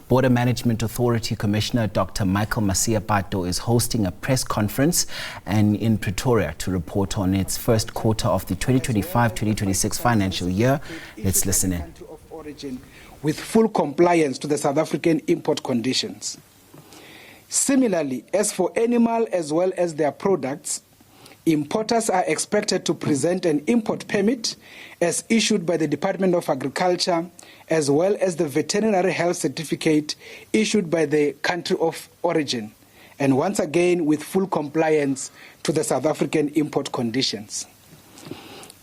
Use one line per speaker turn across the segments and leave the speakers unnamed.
Border Management Authority Commissioner Dr. Michael Masiapato is hosting a press conference in Pretoria to report on its first quarter of the 2025-2026 financial year. Let's listen in.
With full compliance to the South African import conditions. Similarly, as for animal as well as their products, importers are expected to present an import permit as issued by the Department of Agriculture, as well as the veterinary health certificate issued by the country of origin, and once again with full compliance to the South African import conditions.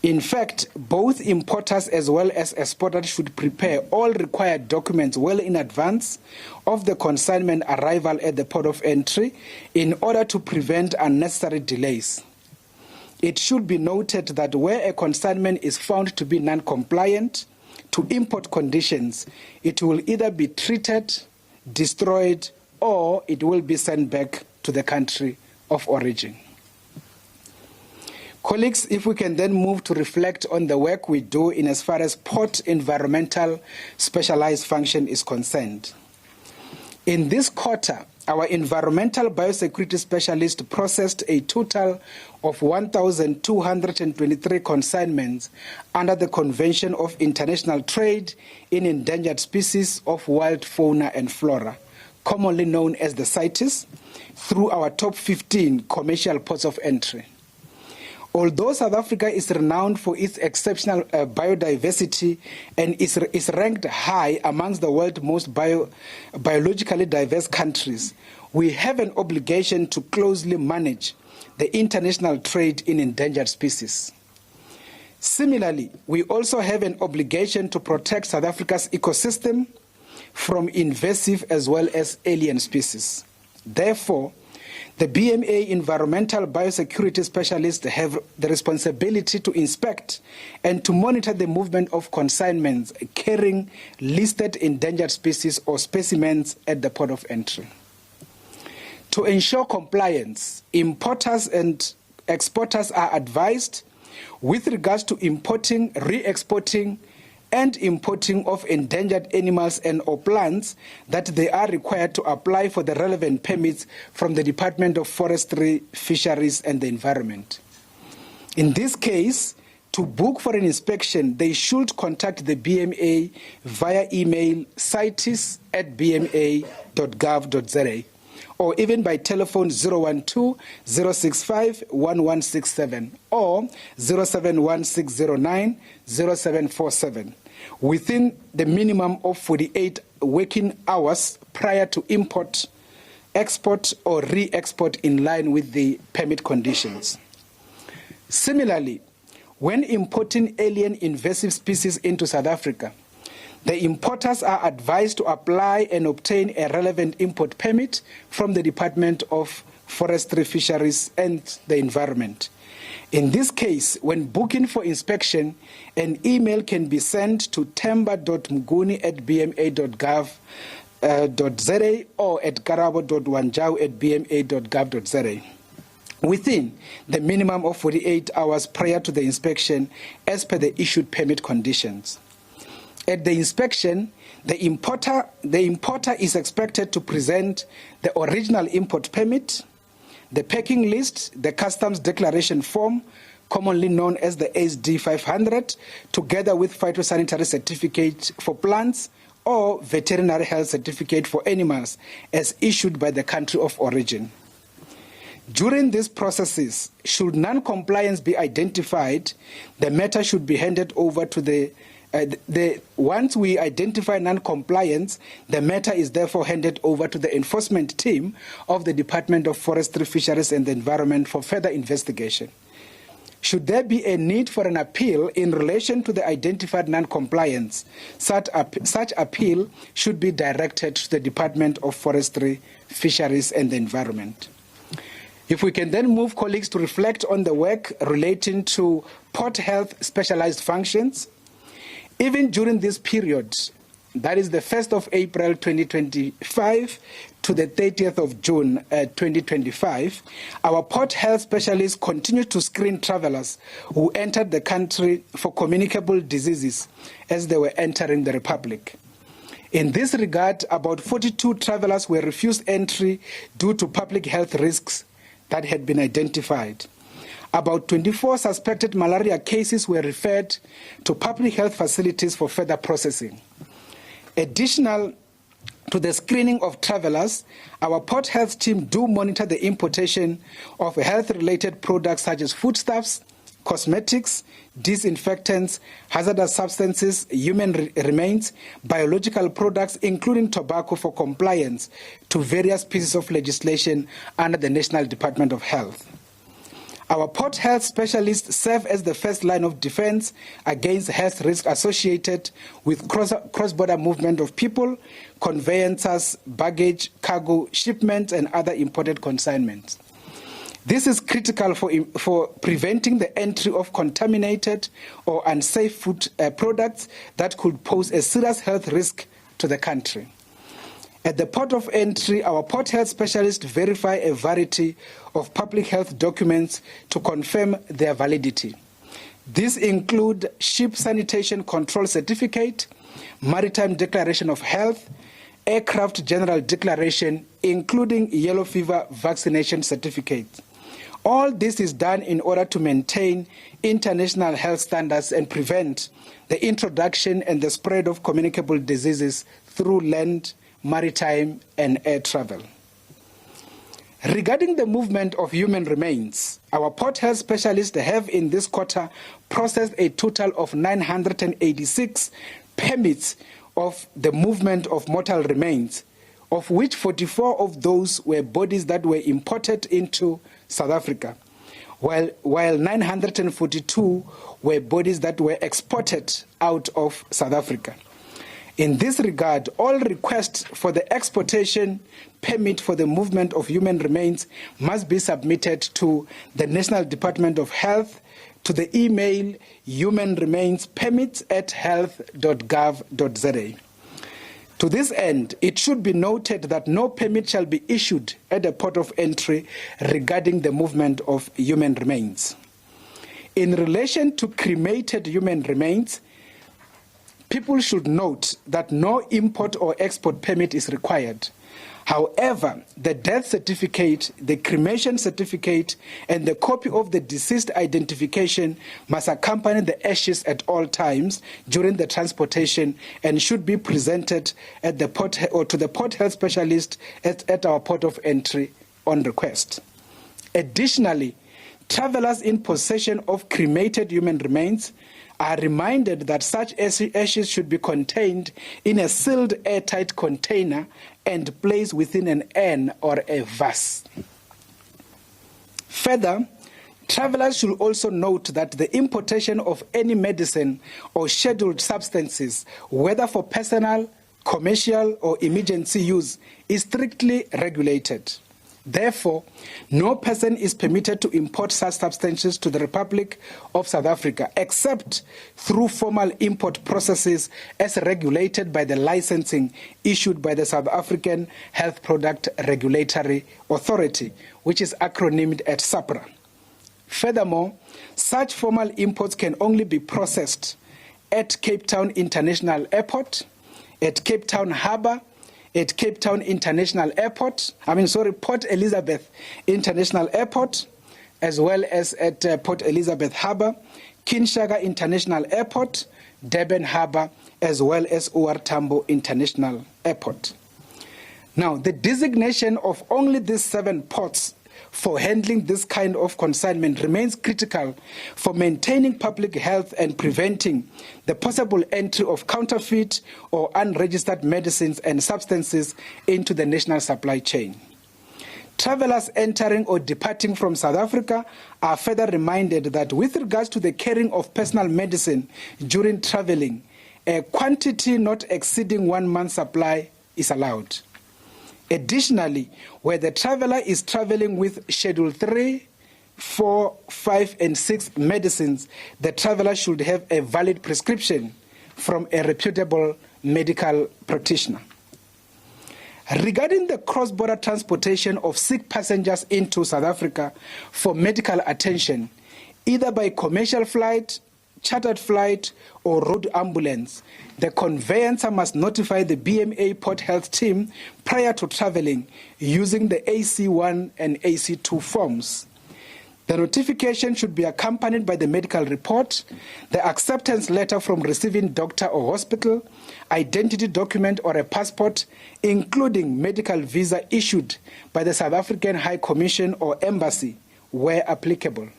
In fact, both importers as well as exporters should prepare all required documents well in advance of the consignment arrival at the port of entry in order to prevent unnecessary delays. It should be noted that where a consignment is found to be non-compliant to import conditions, it will either be treated, destroyed, or it will be sent back to the country of origin. Colleagues, if we can then move to reflect on the work we do in as far as port environmental specialized function is concerned. In this quarter, our environmental biosecurity specialist processed a total of 1,223 consignments under the Convention of International Trade in Endangered Species of Wild Fauna and Flora, commonly known as the CITES, through our top 15 commercial ports of entry. Although South Africa is renowned for its exceptional biodiversity and is ranked high amongst the world's most biologically diverse countries, we have an obligation to closely manage the international trade in endangered species. Similarly, we also have an obligation to protect South Africa's ecosystem from invasive as well as alien species. Therefore, the BMA environmental biosecurity specialists have the responsibility to inspect and to monitor the movement of consignments carrying listed endangered species or specimens at the port of entry. To ensure compliance, importers and exporters are advised with regards to importing, re-exporting, and importing of endangered animals and or plants that they are required to apply for the relevant permits from the Department of Forestry, Fisheries and the Environment. In this case, to book for an inspection, they should contact the BMA via email cites@bma.gov.za or even by telephone 012-065-1167 or 071609-0747 within the minimum of 48 working hours prior to import, export or re-export in line with the permit conditions. Similarly, when importing alien invasive species into South Africa, the importers are advised to apply and obtain a relevant import permit from the Department of Forestry, Fisheries and the Environment. In this case, when booking for inspection, an email can be sent to temba.mguni@bma.gov.za or at karabo.wanjau@bma.gov.za within the minimum of 48 hours prior to the inspection as per the issued permit conditions. At the inspection, the importer is expected to present the original import permit, the packing list, the customs declaration form, commonly known as the SD 500, together with phytosanitary certificate for plants or veterinary health certificate for animals as issued by the country of origin. During these processes, should non-compliance be identified, the matter should be handed over to once we identify non-compliance, the matter is therefore handed over to the enforcement team of the Department of Forestry, Fisheries and the Environment for further investigation. Should there be a need for an appeal in relation to the identified non-compliance, such appeal should be directed to the Department of Forestry, Fisheries and the Environment. If we can then move, colleagues, to reflect on the work relating to port health specialized functions. Even during this period, that is the 1st of April 2025 to the 30th of June 2025, our port health specialists continue to screen travelers who entered the country for communicable diseases as they were entering the Republic. In this regard, about 42 travelers were refused entry due to public health risks that had been identified. About 24 suspected malaria cases were referred to public health facilities for further processing. Additional to the screening of travelers, our port health team do monitor the importation of health-related products such as foodstuffs, cosmetics, disinfectants, hazardous substances, human remains, biological products, including tobacco, for compliance to various pieces of legislation under the National Department of Health. Our port health specialists serve as the first line of defense against health risks associated with cross-border movement of people, conveyances, baggage, cargo, shipments, and other imported consignments. This is critical for preventing the entry of contaminated or unsafe food products that could pose a serious health risk to the country. At the port of entry, our port health specialists verify a variety of public health documents to confirm their validity. These include Ship Sanitation Control Certificate, Maritime Declaration of Health, Aircraft General Declaration, including yellow fever vaccination certificate. All this is done in order to maintain international health standards and prevent the introduction and the spread of communicable diseases through land, maritime, and air travel. Regarding the movement of human remains, our port health specialists have in this quarter processed a total of 986 permits of the movement of mortal remains, of which 44 of those were bodies that were imported into South Africa, while 942 were bodies that were exported out of South Africa. In this regard, all requests for the exportation permit for the movement of human remains must be submitted to the National Department of Health to the email humanremainspermits@health.gov.za. To this end, it should be noted that no permit shall be issued at the port of entry regarding the movement of human remains. In relation to cremated human remains, people should note that no import or export permit is required. However, the death certificate, the cremation certificate, and the copy of the deceased identification must accompany the ashes at all times during the transportation and should be presented at the port or to the port health specialist at our port of entry on request. Additionally, travelers in possession of cremated human remains are reminded that such ashes should be contained in a sealed airtight container and placed within an urn or a vase. Further, travelers should also note that the importation of any medicine or scheduled substances, whether for personal, commercial, or emergency use, is strictly regulated. Therefore, no person is permitted to import such substances to the Republic of South Africa except through formal import processes as regulated by the licensing issued by the South African Health Product Regulatory Authority, which is acronymed as SAPRA. Furthermore, such formal imports can only be processed at Cape Town International Airport, at Cape Town Harbour, at Cape Town International Airport, Port Elizabeth International Airport, as well as at Port Elizabeth Harbour, Kinshasa International Airport, Durban Harbour, as well as OR Tambo International Airport. Now, the designation of only these 7 ports for handling this kind of consignment remains critical for maintaining public health and preventing the possible entry of counterfeit or unregistered medicines and substances into the national supply chain. Travelers entering or departing from South Africa are further reminded that with regards to the carrying of personal medicine during traveling, a quantity not exceeding 1 month's supply is allowed. Additionally, where the traveler is traveling with Schedule 3, 4, 5, and 6 medicines, the traveler should have a valid prescription from a reputable medical practitioner. Regarding the cross-border transportation of sick passengers into South Africa for medical attention, either by commercial flight chartered flight, or road ambulance, the conveyancer must notify the BMA Port Health team prior to traveling using the AC1 and AC2 forms. The notification should be accompanied by the medical report, the acceptance letter from receiving doctor or hospital, identity document or a passport, including medical visa issued by the South African High Commission or Embassy, where applicable.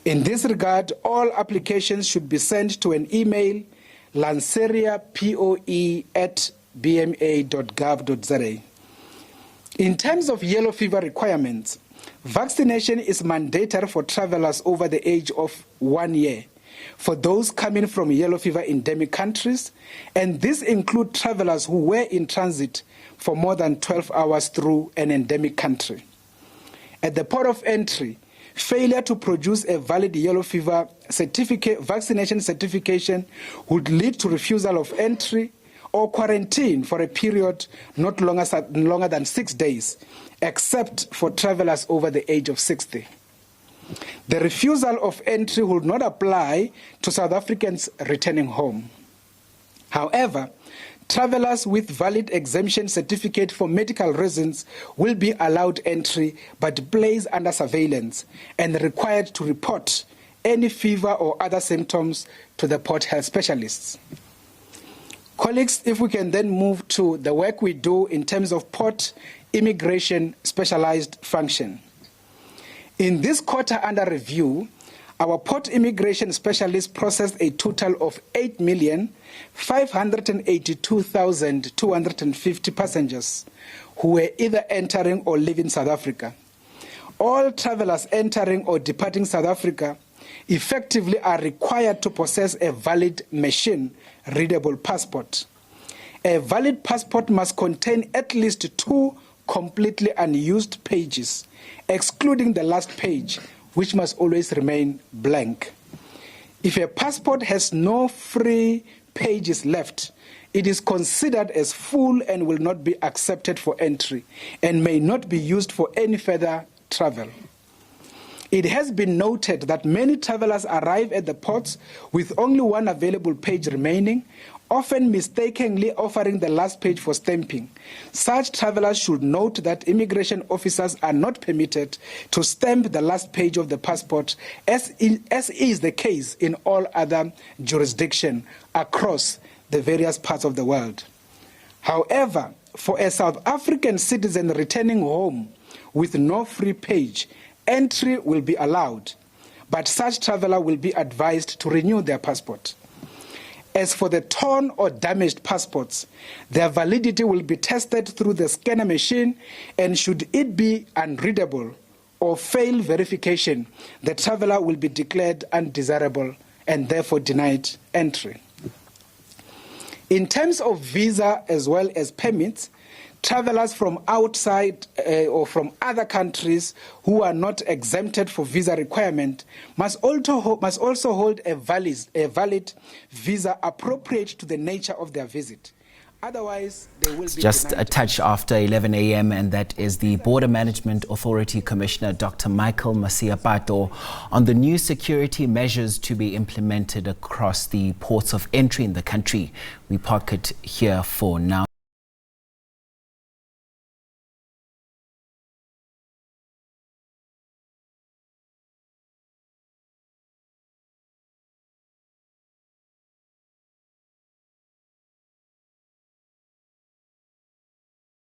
In this regard, all applications should be sent to an email, lanseriapoe@bma.gov.za. In terms of yellow fever requirements, vaccination is mandatory for travelers over the age of 1 year, for those coming from yellow fever endemic countries, and this includes travelers who were in transit for more than 12 hours through an endemic country. At the port of entry, failure to produce a valid yellow fever vaccination certification would lead to refusal of entry or quarantine for a period not longer than 6 days, except for travelers over the age of 60. The refusal of entry would not apply to South Africans returning home. However, travelers with valid exemption certificate for medical reasons will be allowed entry but placed under surveillance and required to report any fever or other symptoms to the port health specialists. Colleagues, if we can then move to the work we do in terms of port immigration specialized function. In this quarter under review, our port immigration specialists processed a total of 8,582,250 passengers who were either entering or leaving South Africa. All travelers entering or departing South Africa effectively are required to possess a valid machine-readable passport. A valid passport must contain at least 2 completely unused pages, excluding the last page, which must always remain blank. If a passport has no free pages left, it is considered as full and will not be accepted for entry and may not be used for any further travel. It has been noted that many travelers arrive at the ports with only 1 available page remaining, often mistakenly offering the last page for stamping. Such travelers should note that immigration officers are not permitted to stamp the last page of the passport, as is the case in all other jurisdictions across the various parts of the world. However, for a South African citizen returning home with no free page, entry will be allowed, but such traveler will be advised to renew their passport. As for the torn or damaged passports, their validity will be tested through the scanner machine, and should it be unreadable or fail verification, the traveler will be declared undesirable and therefore denied entry. In terms of visa as well as permits, travelers from outside or from other countries who are not exempted for visa requirement must also hold a valid visa appropriate to the nature of their visit. Otherwise, they will be
just a touch after 11 a.m. and that is the Border Management Authority Commissioner Dr. Michael Masiapato on the new security measures to be implemented across the ports of entry in the country. We park it here for now.